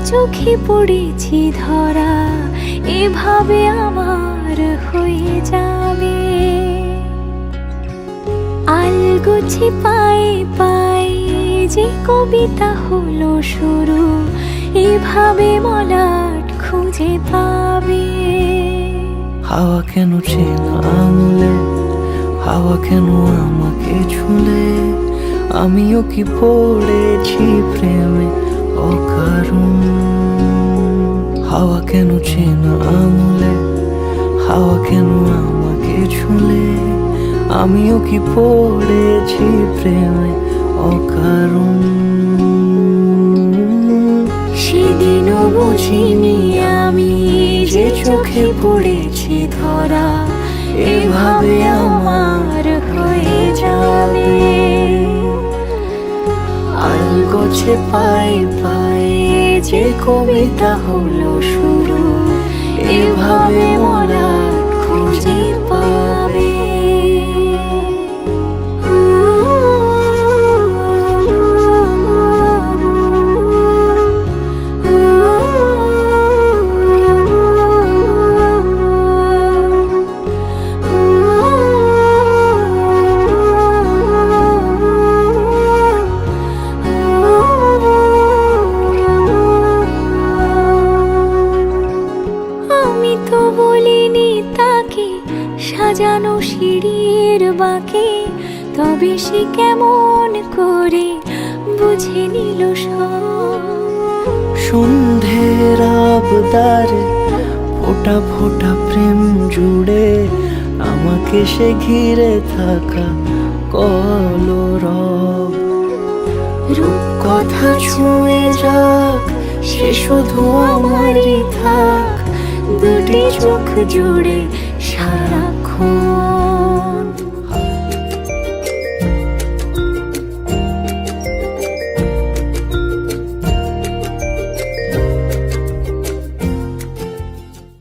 চোখে পড়েছি ধরা, এভাবে আমার হয়ে যাবে। আলগোছে পায়ে পায়ে যে কবিতা হলো শুরু, এভাবে মলাট খুঁজে পাবে। হাওয়া কেন চেনা আঙুলে, হাওয়া কেন আমাকে ছুলে, আমিও কি পড়েছি প্রেমে অকারণ। হাওয়া কেন চেনা আঙুলে, হাওয়া কেন আমাকে ছুলে, আমিও কি পড়েছি প্রেমে অকারণ। সেদিনও বুঝিনি আমি যে চোখে পড়েছি ধরা, এভাবে আমার হয়ে যাবে। আলগোছে পায়ে পায়ে যে কবিতা হলো শুরু, এভাবে মলাট খুঁজে পাবে। আমি তো বলিনি তাকে সাজানো সিঁড়ির বাঁকে, তবে সে কেমন করে বুঝে নিল সব। সন্ধ্যের আবদারে ফোটা ফোটা প্রেম জুড়ে, আমাকে সে ঘিরে থাকা কলরব। রূপকথা ছুঁয়ে যাক, সে শুধু আমারই থাক, দুটি চোখ জুড়ে সারা